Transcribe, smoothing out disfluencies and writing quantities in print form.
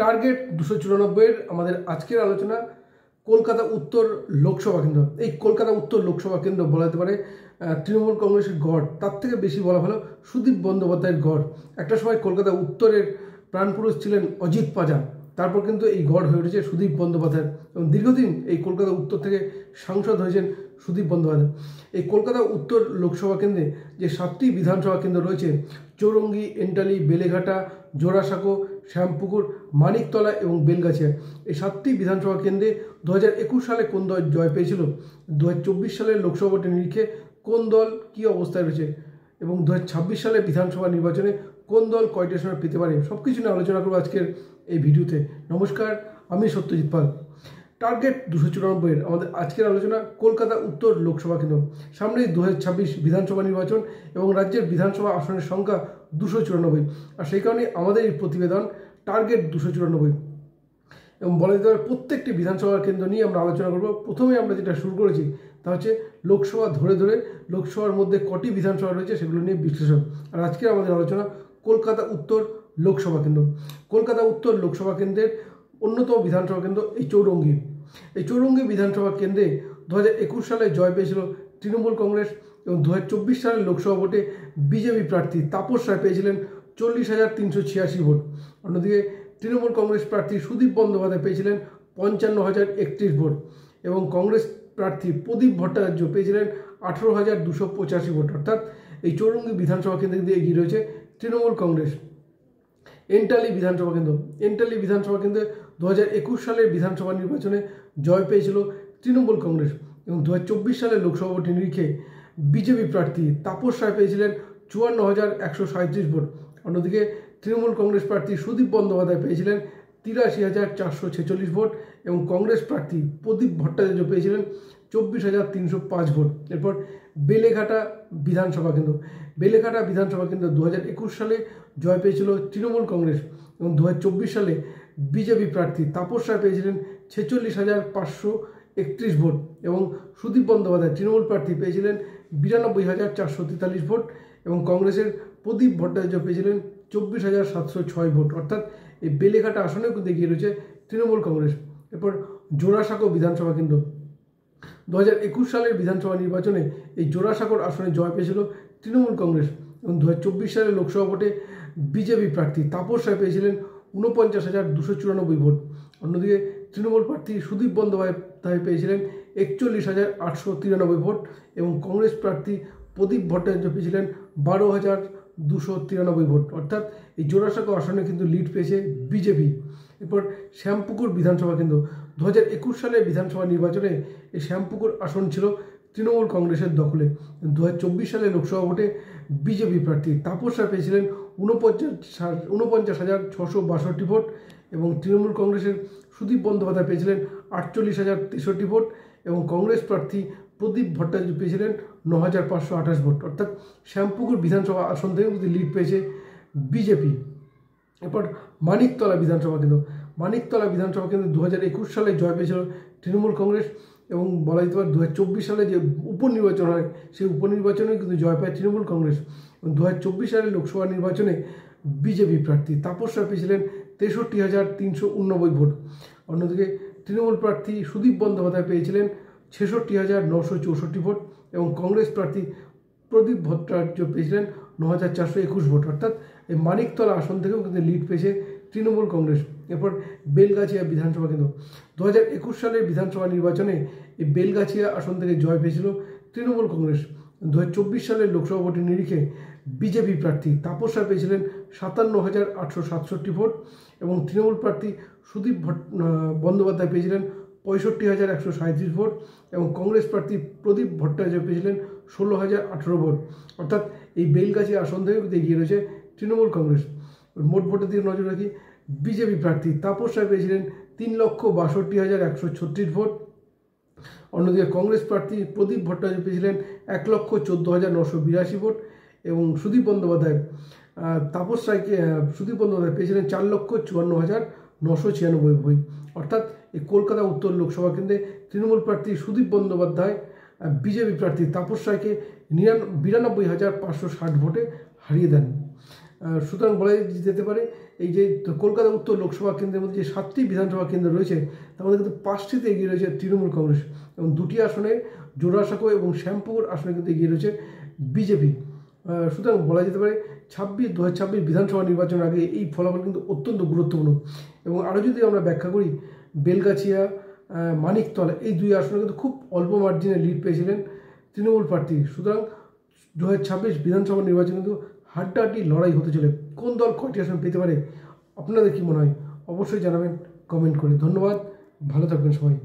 Target 294 আমাদের আজকের আলোচনা কলকাতা উত্তর লোকসভা কেন্দ্র। এই কলকাতা উত্তর লোকসভা কেন্দ্র বলা যেতে পারে তৃণমূল কংগ্রেসের গড়, তার থেকে বেশি বলা ভালো সুদীপ বন্দ্যোপাধ্যায়ের গড়। একটা সময় কলকাতা উত্তরের প্রাণপুরুষ ছিলেন অজিত পাজা, তারপর কিন্তু এই গড় হয়ে উঠেছে সুদীপ বন্দ্যোপাধ্যায় এবং দীর্ঘদিন এই কলকাতা উত্তর থেকে সাংসদ হয়েছেন সুদীপ বন্দ্যোপাধ্যায়। এই কলকাতা উত্তর লোকসভা কেন্দ্রে যে 7টি বিধানসভা কেন্দ্র রয়েছে, চৌরঙ্গি, এন্টালি, বেলেঘাটা, জোড়াসাঁকো, শ্যামপুকুর, মানিকতলা এবং বেলগাছিয়া, এই 7টি বিধানসভা কেন্দ্রে 2021 সালে কোন দল জয় পেয়েছিল, 2024 সালের লোকসভা ভোটের নিরিখে কোন দল কী অবস্থায় রয়েছে এবং 2026 সালে বিধানসভা নির্বাচনে কোন দল কয়টি আসনে পেতে পারে, সব কিছু নিয়ে আলোচনা করবো আজকের এই ভিডিওতে। নমস্কার, আমি সত্যজিৎ পাল। টার্গেট 294 আমাদের আজকের আলোচনা কলকাতা উত্তর লোকসভা কেন্দ্র। সামনেই 2026 বিধানসভা নির্বাচন এবং রাজ্যের বিধানসভা আসনের সংখ্যা 294, আর সেই কারণে আমাদের এই প্রতিবেদন টার্গেট 294 এবং বলা যেতে পারে প্রত্যেকটি বিধানসভা কেন্দ্র নিয়ে আমরা আলোচনা করব। প্রথমে আমরা যেটা শুরু করেছি তা হচ্ছে লোকসভা ধরে ধরে লোকসভার মধ্যে কটি বিধানসভা রয়েছে সেগুলো নিয়ে বিশ্লেষণ। আর আজকে আমাদের আলোচনা কলকাতা উত্তর লোকসভা কেন্দ্র। কলকাতা উত্তর লোকসভা কেন্দ্রের অন্যতম বিধানসভা কেন্দ্র এই চৌরঙ্গি। এই চৌরঙ্গি বিধানসভা কেন্দ্রে 2021 সালে জয় পেয়েছিল তৃণমূল কংগ্রেস এবং 2024 সালের লোকসভা ভোটে বিজেপি প্রার্থী তাপস রায় পেয়েছিলেন 40,386 ভোট। অন্যদিকে তৃণমূল কংগ্রেস প্রার্থী সুদীপ বন্দ্যোপাধ্যায় পেয়েছিলেন 55,031 ভোট এবং কংগ্রেস প্রার্থী প্রদীপ ভট্টাচার্য পেয়েছিলেন 18,285 ভোট। অর্থাৎ এই চৌরঙ্গি বিধানসভা কেন্দ্রে দিয়ে এগিয়ে রয়েছে তৃণমূল কংগ্রেস। এন্টালি বিধানসভা কেন্দ্র। এন্টালি বিধানসভা কেন্দ্রে 2021 সালের বিধানসভা নির্বাচনে জয় পেয়েছিল তৃণমূল কংগ্রেস এবং 2024 সালের লোকসভা ভোটের নিরিখে বিজেপি প্রার্থী তাপস রায় পেয়েছিলেন 54,137 ভোট। অন্যদিকে তৃণমূল কংগ্রেস প্রার্থী সুদীপ বন্দ্যোপাধ্যায় পেয়েছিলেন 83,446 ভোট এবং কংগ্রেস প্রার্থী প্রদীপ ভট্টাচার্য পেয়েছিলেন 24,305 ভোট। এরপর বেলেঘাটা বিধানসভা কেন্দ্র। বেলেঘাটা বিধানসভা কেন্দ্র 2021 সালে জয় পেয়েছিল তৃণমূল কংগ্রেস এবং 2024 সালে বিজেপি প্রার্থী তাপস রায় পেয়েছিলেন 46,531 ভোট এবং সুদীপ বন্দ্যোপাধ্যায় তৃণমূল প্রার্থী পেয়েছিলেন 92,443 ভোট এবং কংগ্রেসের প্রদীপ ভট্টাচার্য পেয়েছিলেন 24,706 ভোট। অর্থাৎ এই বেলেঘাটা আসনেও কিন্তু এগিয়ে রয়েছে তৃণমূল কংগ্রেস। এরপর জোড়াসাঁকো বিধানসভা কেন্দ্র। 2021 সালের বিধানসভা নির্বাচনে এই জোড়াসাঁকোর আসনে জয় পেয়েছিল তৃণমূল কংগ্রেস এবং 2024 সালের লোকসভা ভোটে বিজেপি প্রার্থী তাপস রায় পেয়েছিলেন 49,294 ভোট। অন্যদিকে তৃণমূল প্রার্থী সুদীপ বন্দ্যোপাধ্যায় পেয়েছিলেন 41,893 ভোট এবং কংগ্রেস প্রার্থী প্রদীপ ভট্টাচার্য পেয়েছিলেন 12,293 ভোট। অর্থাৎ এই জোড়াসাঁকো আসনে কিন্তু লিড পেয়েছে বিজেপি। এরপর শ্যামপুকুর বিধানসভা কেন্দ্র। 2021 সালের বিধানসভা নির্বাচনে এই শ্যামপুকুর আসন ছিল তৃণমূল কংগ্রেসের দখলে। 2024 সালে লোকসভা ভোটে বিজেপি প্রার্থী তাপস রায় পেয়েছিলেন 49,662 ভোট এবং তৃণমূল কংগ্রেসের সুদীপ বন্দ্যোপাধ্যায় পেয়েছিলেন 48,063 ভোট এবং কংগ্রেস প্রার্থী প্রদীপ ভট্টাচার্য পেয়েছিলেন 9,528 ভোট। অর্থাৎ শ্যামপুকুর বিধানসভা আসন থেকে কিন্তু লিড পেয়েছে বিজেপি। এরপর মানিকতলা বিধানসভা কেন্দ্র। মানিকতলা বিধানসভা কেন্দ্রে 2021 সালে জয় পেয়েছিল তৃণমূল কংগ্রেস এবং বলা যেতে পারে 2024 সালে যে উপনির্বাচন হয় সেই উপনির্বাচনে কিন্তু জয় পায় তৃণমূল কংগ্রেস এবং 2024 সালের লোকসভা নির্বাচনে বিজেপি প্রার্থী তাপস রায় পেয়েছিলেন 63,389 ভোট। অন্যদিকে তৃণমূল প্রার্থী সুদীপ বন্দ্যোপাধ্যায় পেয়েছিলেন 66,964 ভোট এবং কংগ্রেস প্রার্থী প্রদীপ ভট্টাচার্য পেয়েছিলেন 9,421 ভোট। অর্থাৎ এই মানিকতলা আসন থেকেও কিন্তু লিড পেয়েছে তৃণমূল কংগ্রেস। এরপর বেলগাছিয়া বিধানসভা কেন্দ্র। 2021 সালের বিধানসভা নির্বাচনে এই বেলগাছিয়া আসন থেকে জয় পেয়েছিল তৃণমূল কংগ্রেস। 2024 সালের লোকসভা ভোটের নিরিখে বিজেপি প্রার্থী তাপস রায় পেয়েছিলেন 57,867 ভোট এবং তৃণমূল প্রার্থী সুদীপ বন্দ্যোপাধ্যায় পেয়েছিলেন 65,137 ভোট এবং কংগ্রেস প্রার্থী প্রদীপ ভট্টাচার্য পেয়েছিলেন 16,018 ভোট। অর্থাৎ এই বেলগাছিয়া আসন থেকে এগিয়ে রয়েছে তৃণমূল কংগ্রেস। মোট ভোটের দিকে নজর রাখি, বিজেপি প্রার্থী তাপস রায় পেয়েছিলেন 3,62,136 ভোট। অন্যদিকে কংগ্রেস প্রার্থী প্রদীপ ভট্টাচার্য পেয়েছিলেন 1,14,982 ভোট এবং সুদীপ বন্দ্যোপাধ্যায় পেয়েছিলেন 4,54,996 ভোট। অর্থাৎ এই কলকাতা উত্তর লোকসভা কেন্দ্রে তৃণমূল প্রার্থী সুদীপ বন্দ্যোপাধ্যায় বিজেপি প্রার্থী তাপস রায়কে 92,560 ভোটে হারিয়ে দেন। সুতরাং বলা যেতে পারে এই যে কলকাতা উত্তর লোকসভা কেন্দ্রের মধ্যে যে 7টি বিধানসভা কেন্দ্র রয়েছে তার মধ্যে কিন্তু 5টিতে এগিয়ে রয়েছে তৃণমূল কংগ্রেস এবং 2টি আসনে জোড়াসাঁকো এবং শ্যামপুকুর আসনে কিন্তু এগিয়ে রয়েছে বিজেপি। সুতরাং বলা যেতে পারে 2026 বিধানসভা নির্বাচনের আগে এই ফলাফল কিন্তু অত্যন্ত গুরুত্বপূর্ণ। এবং আরও যদি আমরা ব্যাখ্যা করি, বেলগাছিয়া, মানিকতলা এই 2 আসনে কিন্তু খুব অল্প মার্জিনে লিড পেয়েছিলেন তৃণমূল প্রার্থী। সুতরাং 2026 বিধানসভা নির্বাচন কিন্তু হাড্ডাহাড্ডি লড়াই হতে চলে। কোন দল কয়টি আসন পেতে পারে আপনাদের কি মনে হয় অবশ্যই জানাবেন কমেন্ট করে। ধন্যবাদ, ভালো থাকবেন সবাই।